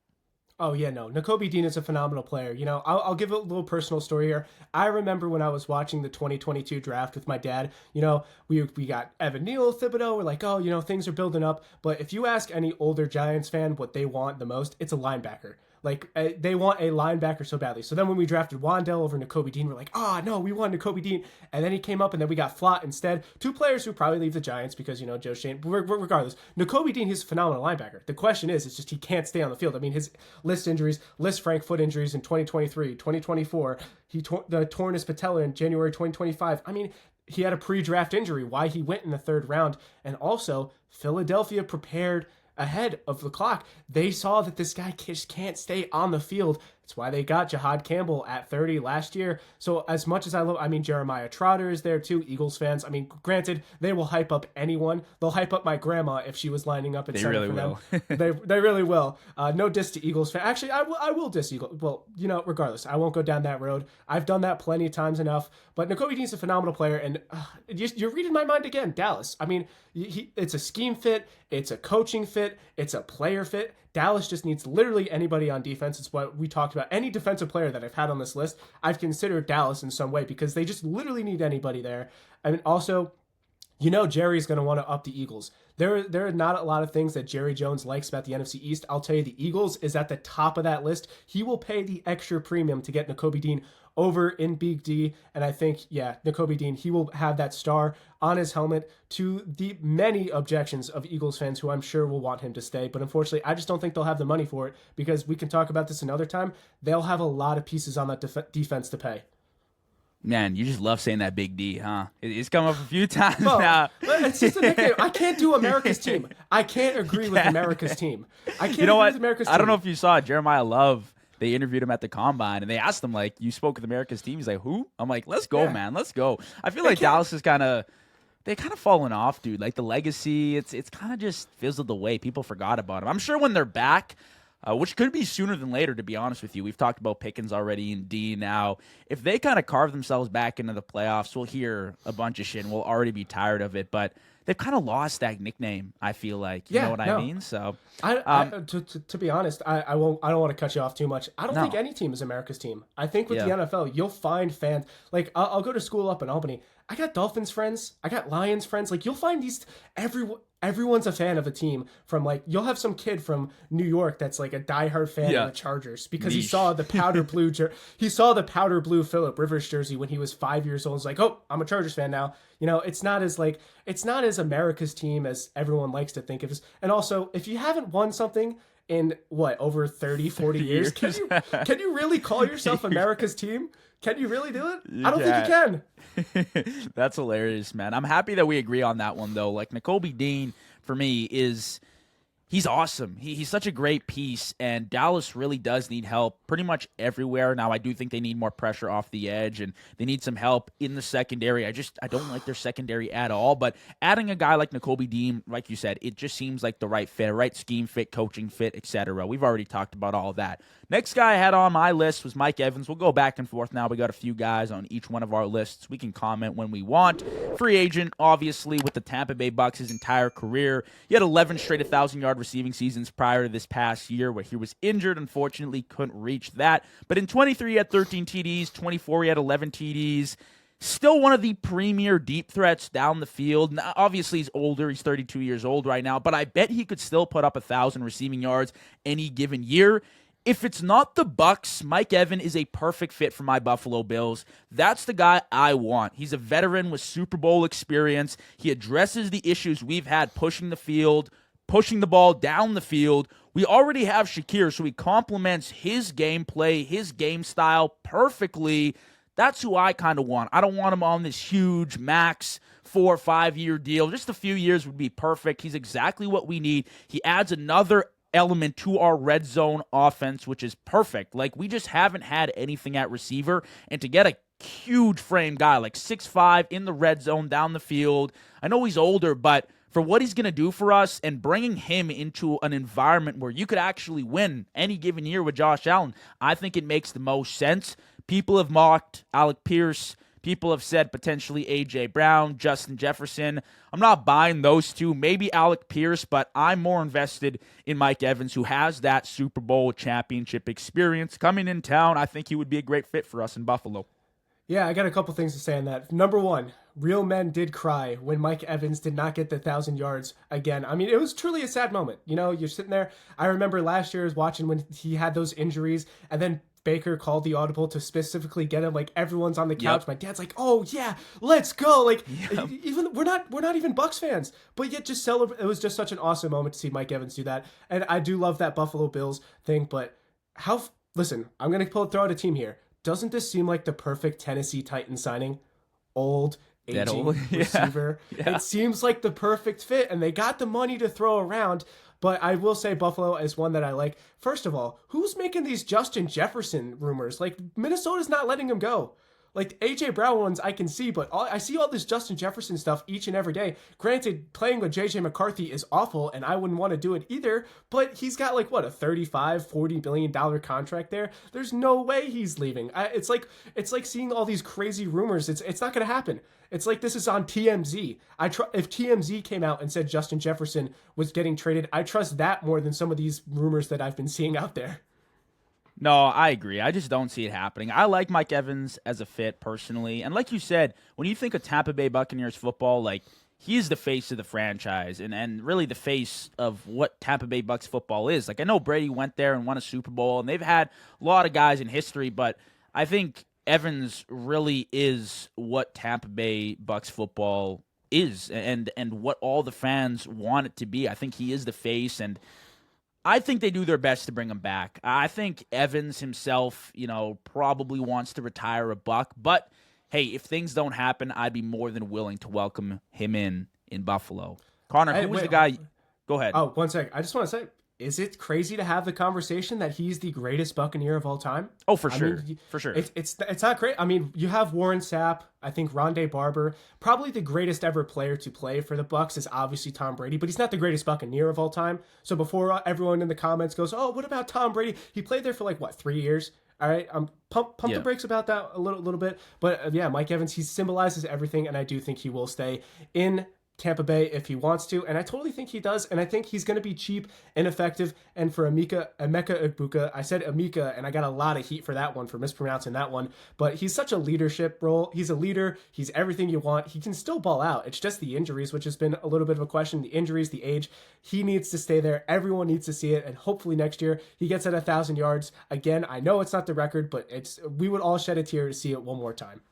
Oh, yeah, no. Nakobe Dean is a phenomenal player. I'll give a little personal story here. I remember when I was watching the 2022 draft with my dad, we got Evan Neal, Thibodeau. We're like, things are building up. But if you ask any older Giants fan what they want the most, it's a linebacker. Like, they want a linebacker so badly. So then when we drafted Wan'Dale over Nakobe Dean, we're like, no, we want Nakobe Dean. And then he came up, and then we got Flott instead. 2 players who probably leave the Giants because, Joe Schoen. Regardless, Nakobe Dean, he's a phenomenal linebacker. The question is, it's just he can't stay on the field. I mean, his list frank foot injuries in 2023, 2024. He torn his patella in January 2025. I mean, he had a pre-draft injury, why he went in the 3rd round. And also, Philadelphia prepared ahead of the clock. They saw that this guy just can't stay on the field. That's why they got Jahad Campbell at 30 last year. So as much as Jeremiah Trotter is there too, Eagles fans. Granted, they will hype up anyone. They'll hype up my grandma if she was lining up at center for them. They really will. No diss to Eagles fans. Actually, I will diss Eagles. Well, regardless, I won't go down that road. I've done that plenty of times enough. But Nakobe Dean's a phenomenal player, and you're reading my mind again, Dallas. It's a scheme fit, it's a coaching fit, it's a player fit. Dallas just needs literally anybody on defense. It's what we talked about. Any defensive player that I've had on this list, I've considered Dallas in some way because they just literally need anybody there. Also, you know Jerry's going to want to up the Eagles. There are not a lot of things that Jerry Jones likes about the NFC East. I'll tell you, the Eagles is at the top of that list. He will pay the extra premium to get Nakobe Dean over in Big D. And I think, yeah, Nakobe Dean, he will have that star on his helmet, to the many objections of Eagles fans who I'm sure will want him to stay. But unfortunately, I just don't think they'll have the money for it, because we can talk about this another time. They'll have a lot of pieces on that defense to pay. Man, you just love saying that Big D, huh? It's come up a few times Well, now. it's just a nickname. I can't do America's team. I can't agree with America's team. I can't agree with America's team. I don't know if you saw Jeremiah Love. They interviewed him at the Combine, and they asked him, like, you spoke with America's team? He's like, who? I'm like, let's go, man. Let's go. I feel like Dallas is they kind of fallen off, dude. Like, the legacy, it's kind of just fizzled away. People forgot about him. I'm sure when they're back, which could be sooner than later, to be honest with you. We've talked about Pickens already and D now. If they kind of carve themselves back into the playoffs, we'll hear a bunch of shit, and we'll already be tired of it. But they've kind of lost that nickname, I feel like. You know what I mean? So, to be honest, I don't want to cut you off too much. I don't think any team is America's team. I think with the NFL, you'll find fans. Like, I'll go to school up in Albany. I got Dolphins friends. I got Lions friends. Like, you'll find everyone's a fan of a team. From, like, you'll have some kid from New York that's like a diehard fan of the Chargers because he saw the powder blue Phillip Rivers jersey when he was 5 years old. He's like, oh, I'm a Chargers fan now. You know, it's not as America's team as everyone likes to think of it. And also, if you haven't won something in over 30, 40 years, can you really call yourself America's team? Can you really do it? I don't think you can. That's hilarious, man. I'm happy that we agree on that one, though. Like, Nakobe Dean, for me, he's awesome. He's such a great piece, and Dallas really does need help pretty much everywhere. Now, I do think they need more pressure off the edge, and they need some help in the secondary. I don't like their secondary at all, but adding a guy like Nakobe Dean, like you said, it just seems like the right fit, right scheme fit, coaching fit, etc. We've already talked about all of that. Next guy I had on my list was Mike Evans. We'll go back and forth now. We got a few guys on each one of our lists. We can comment when we want. Free agent, obviously, with the Tampa Bay Bucks his entire career. He had 11 straight 1,000-yard receiving seasons prior to this past year where he was injured. Unfortunately, couldn't reach that. But in 23, he had 13 TDs. 24, he had 11 TDs. Still one of the premier deep threats down the field. Now, obviously, he's older. He's 32 years old right now. But I bet he could still put up 1,000 receiving yards any given year. If it's not the Bucks, Mike Evans is a perfect fit for my Buffalo Bills. That's the guy I want. He's a veteran with Super Bowl experience. He addresses the issues we've had pushing the field, pushing the ball down the field. We already have Shakir, so he complements his gameplay, his game style perfectly. That's who I kind of want. I don't want him on this huge max 4 or 5 year deal. Just a few years would be perfect. He's exactly what we need. He adds another element to our red zone offense, which is perfect. Like, we just haven't had anything at receiver, and to get a huge frame guy like 6'5" in the red zone down the field, I know he's older, but for what he's going to do for us and bringing him into an environment where you could actually win any given year with Josh Allen, I think it makes the most sense. People have mocked Alec Pierce. People have said potentially A.J. Brown, Justin Jefferson. I'm not buying those two. Maybe Alec Pierce, but I'm more invested in Mike Evans, who has that Super Bowl championship experience coming in town. I think he would be a great fit for us in Buffalo. Yeah, I got a couple things to say on that. Number one, real men did cry when Mike Evans did not get the 1,000 yards again. I mean, it was truly a sad moment. You know, you're sitting there. I remember last year I was watching when he had those injuries, and then Baker called the audible to specifically get him. Like, everyone's on the couch. Yep. My dad's like, "Oh yeah, let's go!" Like, even we're not even Bucks fans, but yet just celebrate. It was just such an awesome moment to see Mike Evans do that, and I do love that Buffalo Bills thing. But listen, I'm gonna throw out a team here. Doesn't this seem like the perfect Tennessee Titans signing? Old, aging receiver. Yeah. It seems like the perfect fit, and they got the money to throw around. But I will say Buffalo is one that I like. First of all, who's making these Justin Jefferson rumors? Like, Minnesota's not letting him go. Like, A.J. Brown ones I can see, but I see all this Justin Jefferson stuff each and every day. Granted, playing with J.J. McCarthy is awful, and I wouldn't want to do it either, but he's got, like, what, a $35-40 billion contract there? There's no way he's leaving. It's like seeing all these crazy rumors. It's not going to happen. It's like this is on TMZ. If TMZ came out and said Justin Jefferson was getting traded, I trust that more than some of these rumors that I've been seeing out there. No, I agree. I just don't see it happening. I like Mike Evans as a fit personally. And like you said, when you think of Tampa Bay Buccaneers football, like, he is the face of the franchise and really the face of what Tampa Bay Bucks football is. Like, I know Brady went there and won a Super Bowl, and they've had a lot of guys in history, but I think Evans really is what Tampa Bay Bucks football is and what all the fans want it to be. I think he is the face, and I think they do their best to bring him back. I think Evans himself, probably wants to retire a Buck, but hey, if things don't happen, I'd be more than willing to welcome him in Buffalo. Connor, who was the guy? Go ahead. Oh, 1 sec. I just want to say, is it crazy to have the conversation that he's the greatest Buccaneer of all time? Oh, for sure. For sure. It's not great. I mean, you have Warren Sapp, I think Rondé Barber. Probably the greatest ever player to play for the Bucks is obviously Tom Brady, but he's not the greatest Buccaneer of all time. So before everyone in the comments goes, oh, what about Tom Brady? He played there for 3 years. All right, pump the brakes about that a little bit. But yeah, Mike Evans, he symbolizes everything, and I do think he will stay in Tampa Bay if he wants to, and I totally think he does, and I think he's going to be cheap and effective. And for Emeka Egbuka, I said Emeka, and I got a lot of heat for that one, for mispronouncing that one, but he's such a leadership role. He's a leader. He's everything you want. He can still ball out. It's just the injuries, which has been a little bit of a question. The injuries, the age. He needs to stay there. Everyone needs to see it, and hopefully next year he gets at 1,000 yards. Again, I know it's not the record, but we would all shed a tear to see it one more time.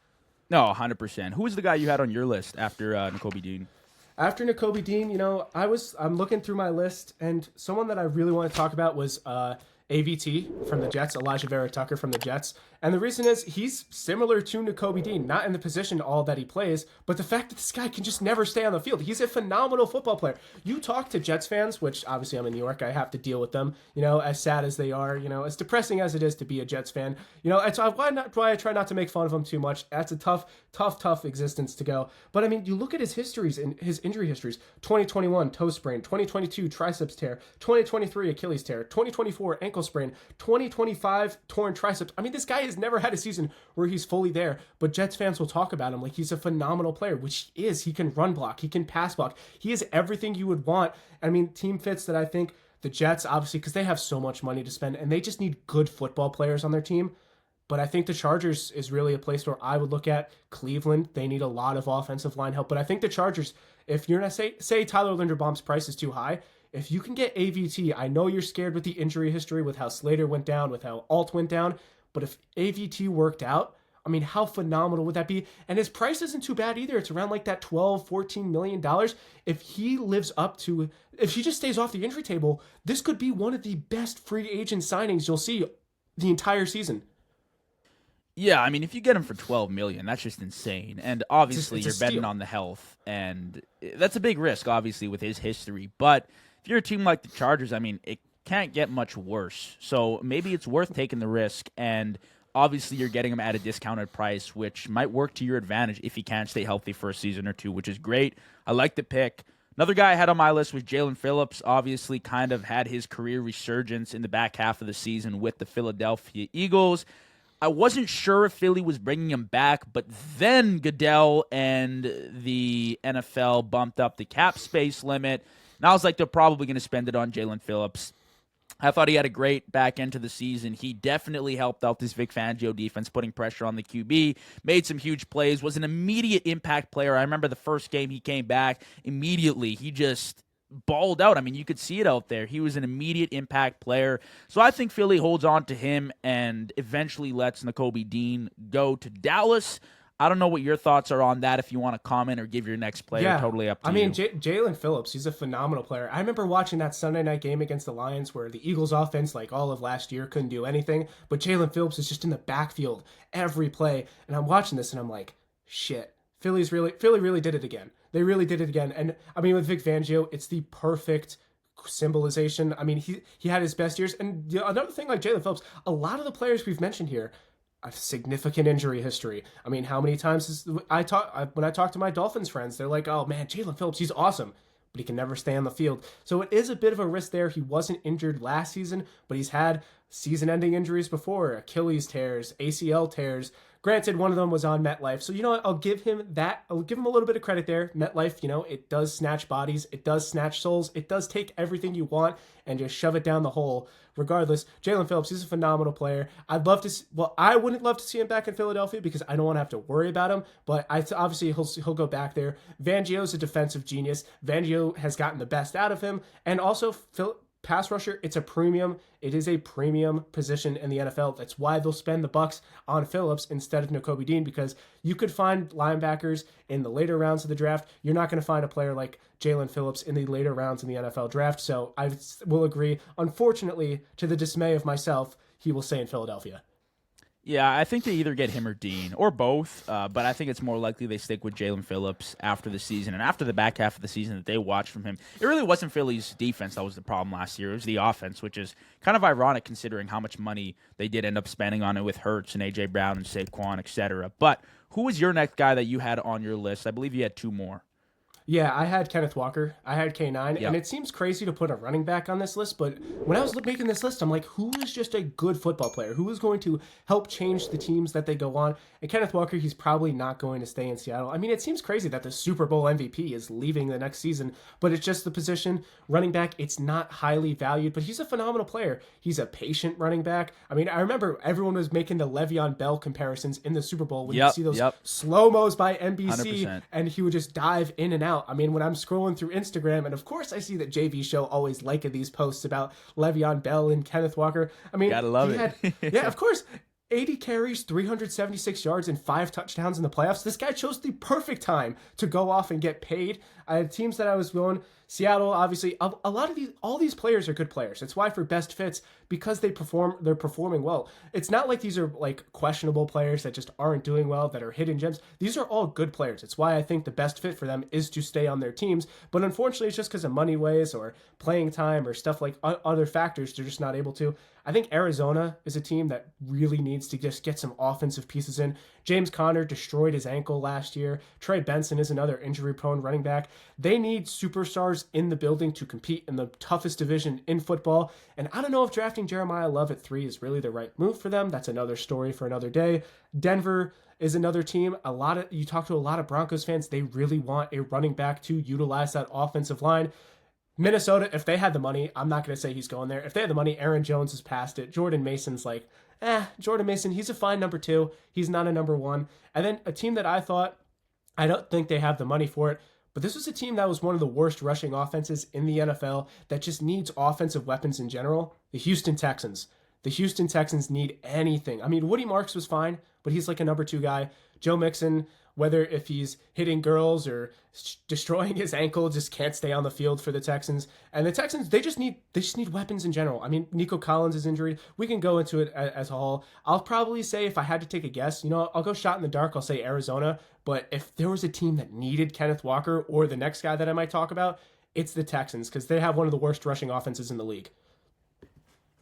No, 100%. Who was the guy you had on your list after Nakobe Dean? After Nakobe Dean, I'm looking through my list, and someone that I really want to talk about was AVT from the Jets, Alijah Vera-Tucker from the Jets. And the reason is he's similar to Nakobe Dean, not in the position all that he plays, but the fact that this guy can just never stay on the field. He's a phenomenal football player. You talk to Jets fans, which obviously I'm in New York, I have to deal with them, as sad as they are, as depressing as it is to be a Jets fan. It's why I try not to make fun of them too much. That's a tough existence to go. But I mean, you look at his histories and his injury histories. 2021 toe sprain, 2022 triceps tear, 2023 Achilles tear, 2024 ankle sprain, 2025 torn triceps. I mean, this guy has never had a season where he's fully there, but Jets fans will talk about him like he's a phenomenal player, which he is. He can run block, he can pass block, he is everything you would want. I mean, team fits that I think the Jets, obviously, because they have so much money to spend and they just need good football players on their team. But I think the Chargers is really a place where I would look at. Cleveland, they need a lot of offensive line help. But I think the Chargers, if you're not say Tyler Linderbaum's price is too high, if you can get AVT, I know you're scared with the injury history, with how Slater went down, with how Alt went down, but if AVT worked out, I mean, how phenomenal would that be? And his price isn't too bad either. It's around that $12-14 million. If he just stays off the injury table, this could be one of the best free agent signings you'll see the entire season. Yeah, I mean, if you get him for $12 million, that's just insane. And obviously, you're betting on the health, and that's a big risk, obviously, with his history. But if you're a team like the Chargers, I mean, it can't get much worse. So maybe it's worth taking the risk, and obviously, you're getting him at a discounted price, which might work to your advantage if he can't stay healthy for a season or two, which is great. I like the pick. Another guy I had on my list was Jaelen Phillips. Obviously, kind of had his career resurgence in the back half of the season with the Philadelphia Eagles. I wasn't sure if Philly was bringing him back, but then Goodell and the NFL bumped up the cap space limit, and I was like, they're probably going to spend it on Jaelen Phillips. I thought he had a great back end to the season. He definitely helped out this Vic Fangio defense, putting pressure on the QB, made some huge plays, was an immediate impact player. I remember the first game he came back, immediately he just balled out. I mean, you could see it out there. He was an immediate impact player. So I think Philly holds on to him and eventually lets Nakobe Dean go to Dallas. I don't know what your thoughts are on that. If you want to comment or give your next player, totally up to you. I mean, Jaelen Phillips, he's a phenomenal player. I remember watching that Sunday night game against the Lions where the Eagles offense, like all of last year, couldn't do anything. But Jaelen Phillips is just in the backfield every play. And I'm watching this and I'm like, shit. Philly really did it again. They really did it again. And I mean, with Vic Fangio, it's the perfect symbolization. I mean, he had his best years. And another thing like Jaelen Phillips, a lot of the players we've mentioned here, a significant injury history. I mean, how many times when I talk to my Dolphins friends, they're like, oh man, Jaelen Phillips, he's awesome, but he can never stay on the field. So it is a bit of a risk there. He wasn't injured last season, but he's had season-ending injuries before, Achilles tears, ACL tears, Granted, one of them was on MetLife. So, you know what? I'll give him that. I'll give him a little bit of credit there. MetLife, you know, it does snatch bodies. It does snatch souls. It does take everything you want and just shove it down the hole. Regardless, Jaelen Phillips, he's a phenomenal player. I'd love to I wouldn't love to see him back in Philadelphia because I don't want to have to worry about him, but obviously he'll go back there. Fangio's a defensive genius. Fangio has gotten the best out of him. And also, pass rusher, it's a premium. It is a premium position in the NFL. That's why they'll spend the bucks on Phillips instead of Nakobe Dean, because you could find linebackers in the later rounds of the draft. You're not going to find a player like Jaelen Phillips in the later rounds in the NFL draft. So I will agree. Unfortunately, to the dismay of myself, he will stay in Philadelphia. Yeah, I think they either get him or Dean, or both, but I think it's more likely they stick with Jaelen Phillips after the season. And after the back half of the season that they watched from him, it really wasn't Philly's defense that was the problem last year. It was the offense, which is kind of ironic considering how much money they did end up spending on it with Hurts and A.J. Brown and Saquon, etc. But who was your next guy that you had on your list? I believe you had two more. Yeah, I had Kenneth Walker. I had K9. Yep. And it seems crazy to put a running back on this list, but when I was making this list, I'm like, who is just a good football player? Who is going to help change the teams that they go on? And Kenneth Walker, he's probably not going to stay in Seattle. I mean, it seems crazy that the Super Bowl MVP is leaving the next season, but it's just the position. Running back, it's not highly valued, but he's a phenomenal player. He's a patient running back. I mean, I remember everyone was making the Le'Veon Bell comparisons in the Super Bowl when you see those slow-mos by NBC, 100%. And he would just dive in and out. I mean, when I'm scrolling through Instagram, and of course I see that JV Show always liking these posts about Le'Veon Bell and Kenneth Walker. I mean, gotta love it. Yeah, of course. 80 carries, 376 yards, and 5 touchdowns in the playoffs. This guy chose the perfect time to go off and get paid. I had teams that I was going. Seattle, obviously, a lot of all these players are good players. It's why for best fits, because they're performing well. It's not like these are like questionable players that just aren't doing well, that are hidden gems. These are all good players. It's why I think the best fit for them is to stay on their teams. But unfortunately, it's just because of money ways or playing time or stuff like other factors, they're just not able to. I think Arizona is a team that really needs to just get some offensive pieces in. James Conner destroyed his ankle last year. Trey Benson is another injury-prone running back. They need superstars in the building to compete in the toughest division in football. And I don't know if drafting Jeremiah Love at 3 is really the right move for them. That's another story for another day. Denver is another team. You talk to a lot of Broncos fans, they really want a running back to utilize that offensive line. Minnesota, if they had the money, I'm not going to say he's going there. If they had the money, Aaron Jones has passed it. Jordan Mason's like, Jordan Mason, he's a fine number 2. He's not a number 1. And then a team that I don't think they have the money for it, but this was a team that was one of the worst rushing offenses in the NFL that just needs offensive weapons in general. The Houston Texans. The Houston Texans need anything. I mean, Woody Marks was fine, but he's like a number 2 guy. Joe Mixon, whether if he's hitting girls or destroying his ankle, just can't stay on the field for the Texans. And the Texans, they just need weapons in general. I mean, Nico Collins is injured. We can go into it as a whole. I'll probably say, if I had to take a guess, I'll go shot in the dark. I'll say Arizona. But if there was a team that needed Kenneth Walker or the next guy that I might talk about, it's the Texans, because they have one of the worst rushing offenses in the league.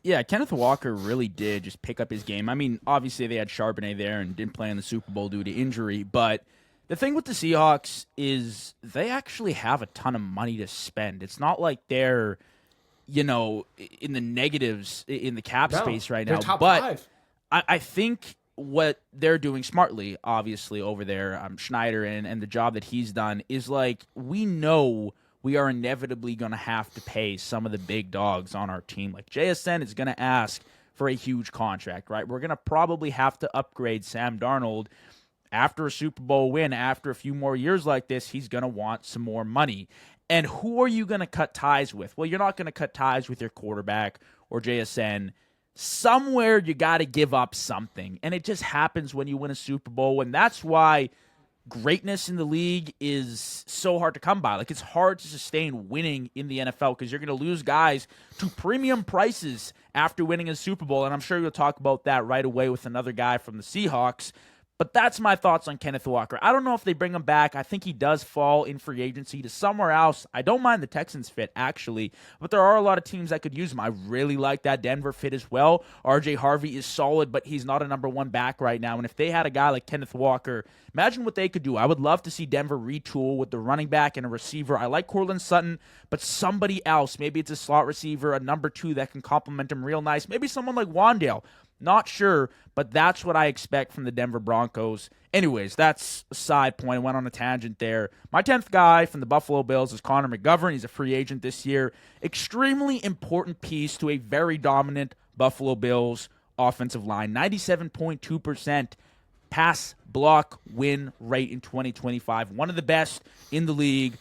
Yeah, Kenneth Walker really did just pick up his game. I mean, obviously they had Charbonnet there and didn't play in the Super Bowl due to injury, but the thing with the Seahawks is they actually have a ton of money to spend. It's not like they're, in the negatives in the cap space right now. Top but 5. I think what they're doing smartly, obviously, over there, Schneider and the job that he's done is like, we know we are inevitably going to have to pay some of the big dogs on our team. Like JSN is going to ask for a huge contract, right? We're going to probably have to upgrade Sam Darnold after a Super Bowl win. After a few more years like this, he's going to want some more money. And who are you going to cut ties with? Well, you're not going to cut ties with your quarterback or JSN. Somewhere you got to give up something. And it just happens when you win a Super Bowl. And that's why greatness in the league is so hard to come by. Like, it's hard to sustain winning in the NFL because you're going to lose guys to premium prices after winning a Super Bowl. And I'm sure you'll talk about that right away with another guy from the Seahawks. But that's my thoughts on Kenneth Walker. I don't know if they bring him back. I think he does fall in free agency to somewhere else. I don't mind the Texans fit, actually, but there are a lot of teams that could use him. I really like that Denver fit as well. RJ Harvey is solid, but he's not a number 1 back right now. And if they had a guy like Kenneth Walker, imagine what they could do. I would love to see Denver retool with the running back and a receiver. I like Courtland Sutton, but somebody else. Maybe it's a slot receiver, a number 2 that can complement him real nice. Maybe someone like Wan'Dale. Not sure, but that's what I expect from the Denver Broncos. Anyways, that's a side point. I went on a tangent there. My 10th guy from the Buffalo Bills is Connor McGovern. He's a free agent this year. Extremely important piece to a very dominant Buffalo Bills offensive line. 97.2% pass block win rate in 2025. One of the best in the league.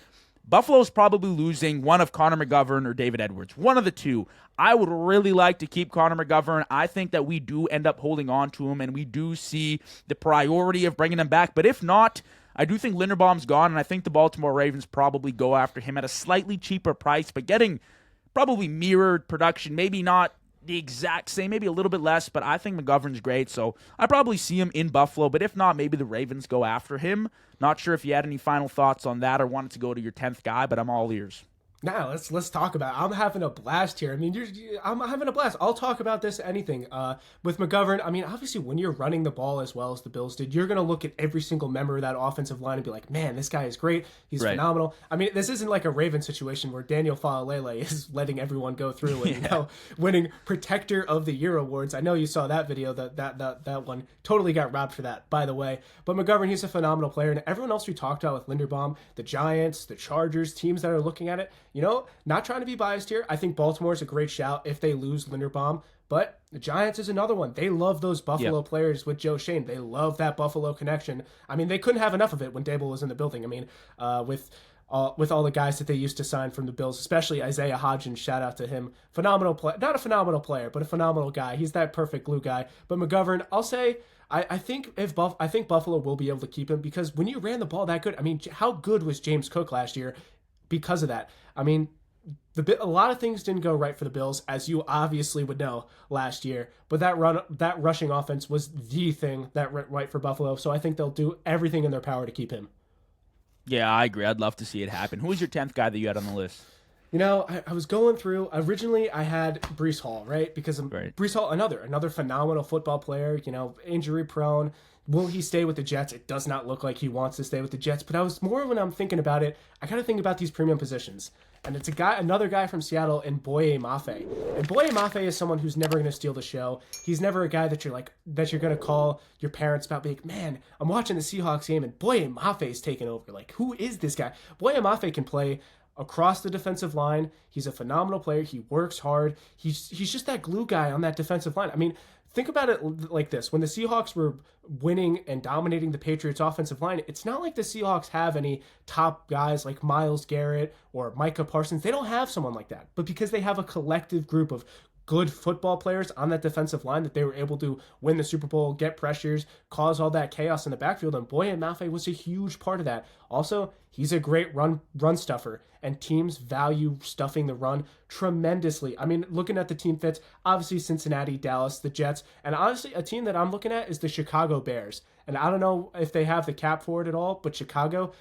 Buffalo's probably losing one of Connor McGovern or David Edwards. One of the two. I would really like to keep Connor McGovern. I think that we do end up holding on to him, and we do see the priority of bringing him back. But if not, I do think Linderbaum's gone, and I think the Baltimore Ravens probably go after him at a slightly cheaper price, but getting probably mirrored production. Maybe not the exact same, maybe a little bit less, but I think McGovern's great, so I probably see him in Buffalo, but if not, maybe the Ravens go after him. Not sure if you had any final thoughts on that or wanted to go to your 10th guy, but I'm all ears. Now let's talk about it. I'm having a blast here. I mean, I'm having a blast. I'll talk about this anything. With McGovern, I mean, obviously when you're running the ball as well as the Bills did, you're gonna look at every single member of that offensive line and be like, man, this guy is great. He's phenomenal. I mean, this isn't like a Raven situation where Daniel Falalele is letting everyone go through and winning Protector of the Year awards. I know you saw that video. That one totally got robbed for that, by the way. But McGovern, he's a phenomenal player, and everyone else we talked about with Linderbaum, the Giants, the Chargers, teams that are looking at it. You know, not trying to be biased here. I think Baltimore's a great shout if they lose Linderbaum. But the Giants is another one. They love those Buffalo players with Joe Shane. They love that Buffalo connection. I mean, they couldn't have enough of it when Dable was in the building. I mean, with all the guys that they used to sign from the Bills, especially Isaiah Hodgins, shout out to him. Phenomenal player. Not a phenomenal player, but a phenomenal guy. He's that perfect glue guy. But McGovern, I'll say, I think Buffalo will be able to keep him because when you ran the ball that good, I mean, how good was James Cook last year because of that? I mean, a lot of things didn't go right for the Bills, as you obviously would know last year. But that rushing offense was the thing that went right for Buffalo. So I think they'll do everything in their power to keep him. Yeah, I agree. I'd love to see it happen. Who was your 10th guy that you had on the list? You know, I was going through. Originally, I had Breece Hall, right? Because Breece Hall, another phenomenal football player. You know, injury prone. Will he stay with the Jets? It does not look like he wants to stay with the Jets. But I was more when I'm thinking about it, I got to think about these premium positions. And it's another guy from Seattle, in Boye Mafe. And Boye Mafe is someone who's never going to steal the show. He's never a guy that you're going to call your parents about, be like, man, I'm watching the Seahawks game and Boye Mafe's taking over. Like, who is this guy? Boye Mafe can play across the defensive line. He's a phenomenal player. He works hard. He's just that glue guy on that defensive line. I mean, think about it like this. When the Seahawks were winning and dominating the Patriots offensive line, it's not like the Seahawks have any top guys like Myles Garrett or Micah Parsons. They don't have someone like that. But because they have a collective group of good football players on that defensive line, that they were able to win the Super Bowl, get pressures, cause all that chaos in the backfield, and Boye Mafe was a huge part of that. Also, he's a great run stuffer, and teams value stuffing the run tremendously. I mean, looking at the team fits, obviously Cincinnati, Dallas, the Jets, and honestly, a team that I'm looking at is the Chicago Bears. And I don't know if they have the cap for it at all, but Chicago,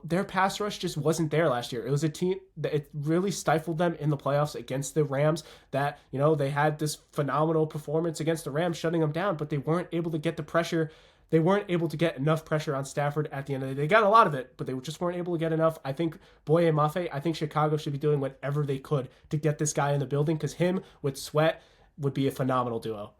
their pass rush just wasn't there last year. It was a team that it really stifled them in the playoffs against the Rams, that, you know, they had this phenomenal performance against the Rams, shutting them down, but they weren't able to get the pressure. They weren't able to get enough pressure on Stafford at the end of the day. They got a lot of it, but they just weren't able to get enough. I think Boye Mafe, I think Chicago should be doing whatever they could to get this guy in the building, because him with Sweat would be a phenomenal duo.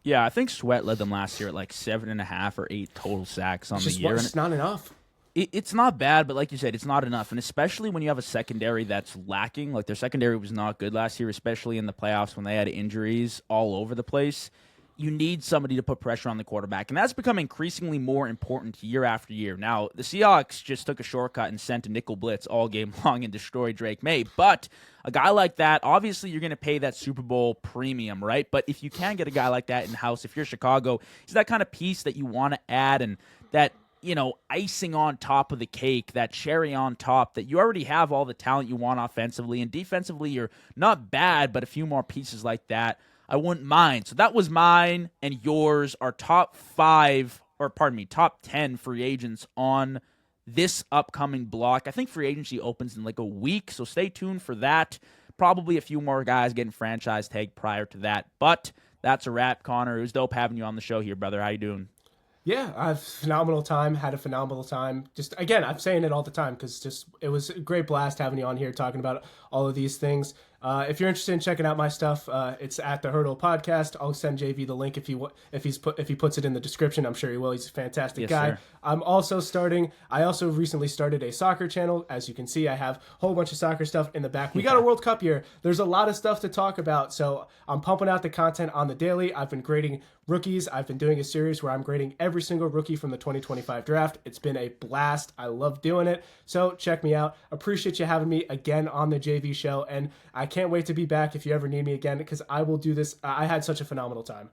Yeah, I think Sweat led them last year at like 7.5 or 8 total sacks on the year. It's not enough. It's not bad, but like you said, it's not enough. And especially when you have a secondary that's lacking. Like, their secondary was not good last year, especially in the playoffs when they had injuries all over the place. You need somebody to put pressure on the quarterback, and that's become increasingly more important year after year. Now, the Seahawks just took a shortcut and sent a nickel blitz all game long and destroyed Drake May, but a guy like that, obviously you're going to pay that Super Bowl premium, right? But if you can get a guy like that in-house, if you're Chicago, he's that kind of piece that you want to add, and that, you know, icing on top of the cake, that cherry on top, that you already have all the talent you want offensively, and defensively you're not bad, but a few more pieces like that, I wouldn't mind. So that was mine and yours, our top 10 free agents on this upcoming block. I think free agency opens in like a week, so stay tuned for that. Probably a few more guys getting franchise tag prior to that, but that's a wrap, Connor. It was dope having you on the show here, brother. How you doing? Yeah, I had a phenomenal time. Just, again, I'm saying it all the time because it was a great blast having you on here talking about all of these things. If you're interested in checking out my stuff, it's at the Hurdle Podcast. I'll send JV the link if he puts it in the description. I'm sure he will. He's a fantastic guy. Sir. I also recently started a soccer channel. As you can see, I have a whole bunch of soccer stuff in the back. We got a World Cup year. There's a lot of stuff to talk about, so I'm pumping out the content on the daily. I've been grading rookies. I've been doing a series where I'm grading every single rookie from the 2025 draft. It's been a blast. I love doing it. So check me out. Appreciate you having me again on the JV show, and I can't wait to be back if you ever need me again, because I will do this. I had such a phenomenal time.